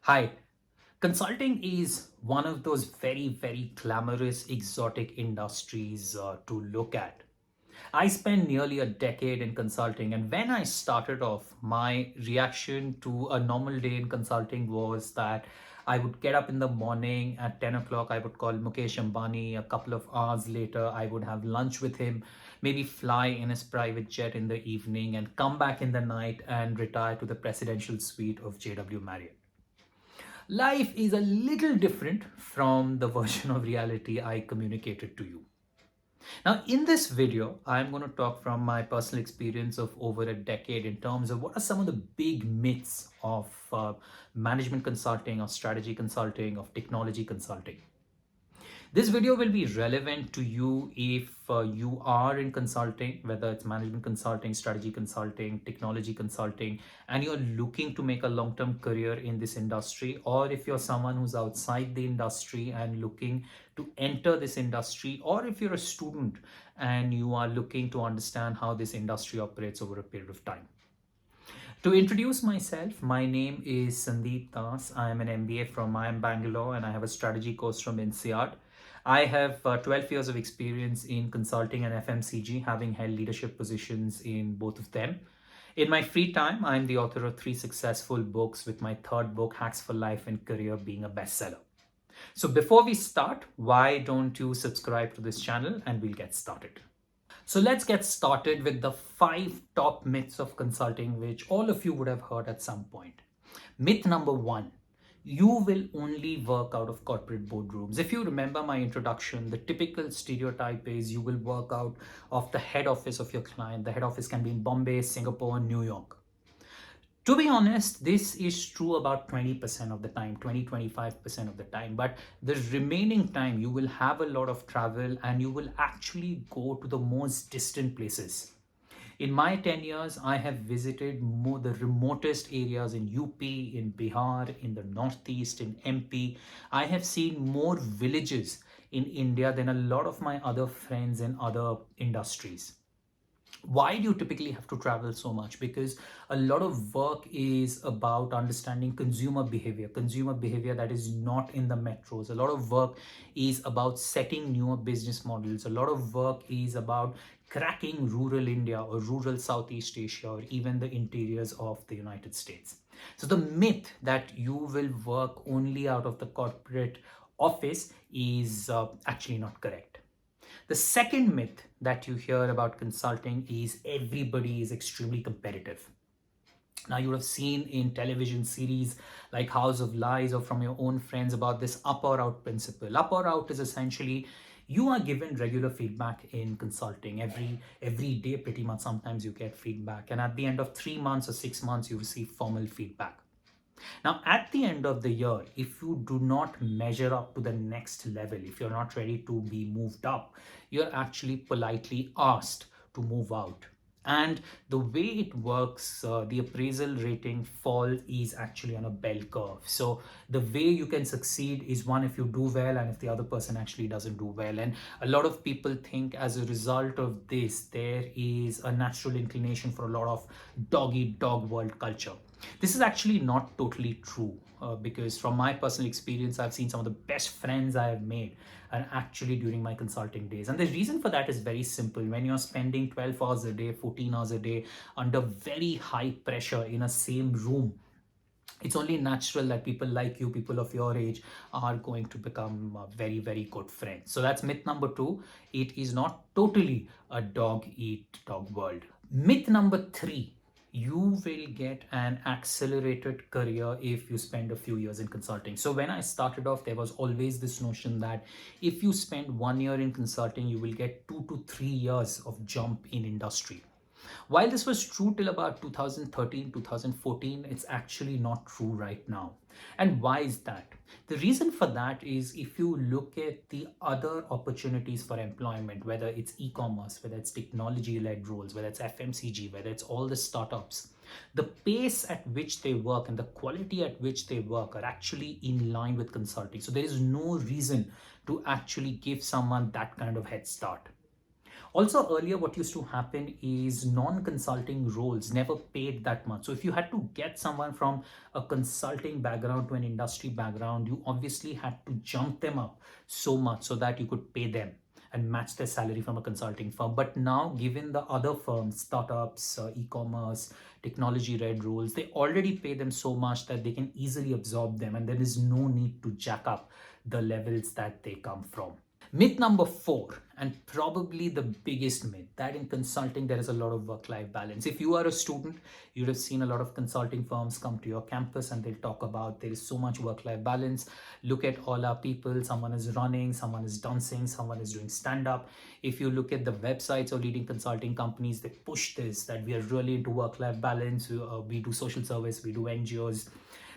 Hi, consulting is one of those very glamorous, exotic industries to look at. I spent nearly a decade in consulting, and when I started off, my reaction to a normal day in consulting was that I would get up in the morning at 10 o'clock. I would call Mukesh Ambani. A couple of hours later, I would have lunch with him, maybe fly in his private jet in the evening, and come back in the night and retire to the presidential suite of JW Marriott. Life is a little different from the version of reality I communicated to you. Now, in this video, I'm going to talk from my personal experience of over a decade in terms of what are some of the big myths of management consulting, of strategy consulting, of technology consulting. This video will be relevant to you if you are in consulting, whether it's management consulting, strategy consulting, technology consulting, and you're looking to make a long-term career in this industry, or if you're someone who's outside the industry and looking to enter this industry, or if you're a student and you are looking to understand how this industry operates over a period of time. To introduce myself, my name is Sandeep Das. I am an MBA from IIM Bangalore and I have a strategy course from INSEAD. I have 12 years of experience in consulting and FMCG, having held leadership positions in both of them. In my free time, I'm the author of 3 successful books, with my third book, Hacks for Life and Career, being a bestseller. So before we start, why don't you subscribe to this channel and we'll get started. So let's get started with the 5 top myths of consulting, which all of you would have heard at some point. Myth number 1: you will only work out of corporate boardrooms. If you remember my introduction, the typical stereotype is you will work out of the head office of your client. The head office can be in Bombay, Singapore, New York. To be honest, this is true about 20% of the time, 20-25% of the time. But the remaining time, you will have a lot of travel and you will actually go to the most distant places. In my 10 years, I have visited the remotest areas in UP, in Bihar, in the Northeast, in MP. I have seen more villages in India than a lot of my other friends in other industries. Why do you typically have to travel so much? Because a lot of work is about understanding consumer behavior that is not in the metros. A lot of work is about setting newer business models. A lot of work is about cracking rural India or rural Southeast Asia or even the interiors of the United States. So the myth that you will work only out of the corporate office is actually not correct. The second myth that you hear about consulting is everybody is extremely competitive. Now, you would have seen in television series like House of Lies or from your own friends about this up or out principle. Up or out is essentially you are given regular feedback in consulting every day pretty much. Sometimes you get feedback, and at the end of 3 months or 6 months you receive formal feedback. Now, at the end of the year, if you do not measure up to the next level, if you're not ready to be moved up, you're actually politely asked to move out. And the way it works, the appraisal rating fall is actually on a bell curve. So the way you can succeed is, one, if you do well, and if the other person actually doesn't do well. And a lot of people think as a result of this, there is a natural inclination for a lot of dog eat dog world culture. This is actually not totally true, because from my personal experience, I've seen some of the best friends I have made are actually during my consulting days. And the reason for that is very simple. When you're spending 12 hours a day, 14 hours a day under very high pressure in a same room, it's only natural that people like you, people of your age, are going to become very good friends. So that's myth number 2. It is not totally a dog eat dog world. Myth number 3: you will get an accelerated career if you spend a few years in consulting. So when I started off, there was always this notion that if you spend 1 year in consulting, you will get 2 to 3 years of jump in industry. While this was true till about 2013, 2014, it's actually not true right now. And why is that? The reason for that is, if you look at the other opportunities for employment, whether it's e-commerce, whether it's technology-led roles, whether it's FMCG, whether it's all the startups, the pace at which they work and the quality at which they work are actually in line with consulting. So there is no reason to actually give someone that kind of head start. Also, earlier, what used to happen is non-consulting roles never paid that much. So if you had to get someone from a consulting background to an industry background, you obviously had to jump them up so much so that you could pay them and match their salary from a consulting firm. But now, given the other firms, startups, e-commerce, technology-led roles, they already pay them so much that they can easily absorb them, and there is no need to jack up the levels that they come from. Myth number 4, and probably the biggest myth, that in consulting there is a lot of work-life balance. If you are a student, you'd have seen a lot of consulting firms come to your campus and they'll talk about there is so much work-life balance. Look at all our people, someone is running, someone is dancing, someone is doing stand-up. If you look at the websites of leading consulting companies, they push this, that we are really into work-life balance. We do social service, we do NGOs.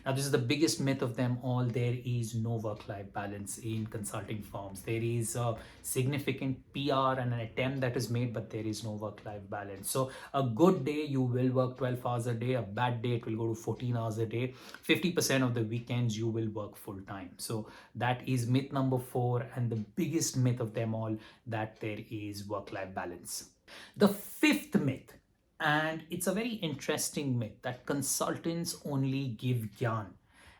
Now, this is the biggest myth of them all. There is no work-life balance in consulting firms. There is a significant PR and an attempt that is made, but there is no work-life balance. So a good day, you will work 12 hours a day. A bad day, it will go to 14 hours a day. 50% of the weekends, you will work full-time. So that is myth number 4, and the biggest myth of them all, that there is work-life balance. The 5th myth, and it's a very interesting myth, that consultants only give gyan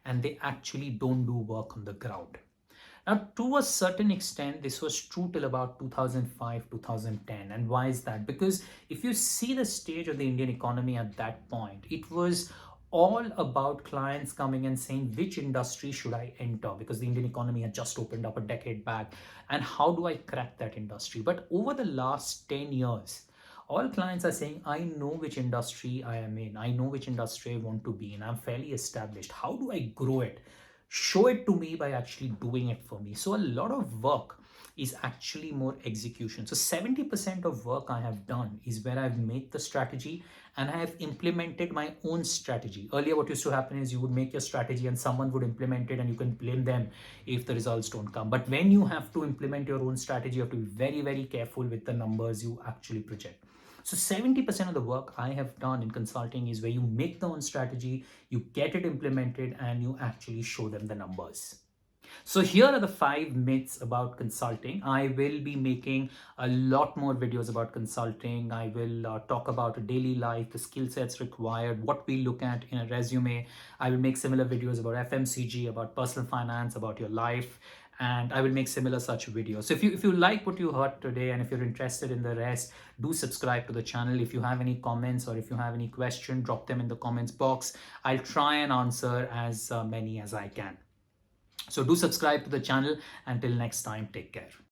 and they actually don't do work on the ground. Now, to a certain extent, this was true till about 2005, 2010. And why is that? Because if you see the stage of the Indian economy at that point, it was all about clients coming and saying, which industry should I enter? Because the Indian economy had just opened up a decade back. And how do I crack that industry? But over the last 10 years, all clients are saying, I know which industry I am in. I know which industry I want to be in. I'm fairly established. How do I grow it? Show it to me by actually doing it for me. So a lot of work is actually more execution. So 70% of work I have done is where I've made the strategy and I have implemented my own strategy. Earlier, what used to happen is you would make your strategy and someone would implement it and you can blame them if the results don't come. But when you have to implement your own strategy, you have to be very, very careful with the numbers you actually project. So 70% of the work I have done in consulting is where you make the own strategy, you get it implemented, and you actually show them the numbers. So here are the 5 myths about consulting. I will be making a lot more videos about consulting. I will talk about a daily life, the skill sets required, what we look at in a resume. I will make similar videos about FMCG, about personal finance, about your life, and I will make similar such videos. So if you like what you heard today and if you're interested in the rest, do subscribe to the channel. If you have any comments or if you have any question, drop them in the comments box. I'll try and answer as many as I can. So do subscribe to the channel. Until next time, take care.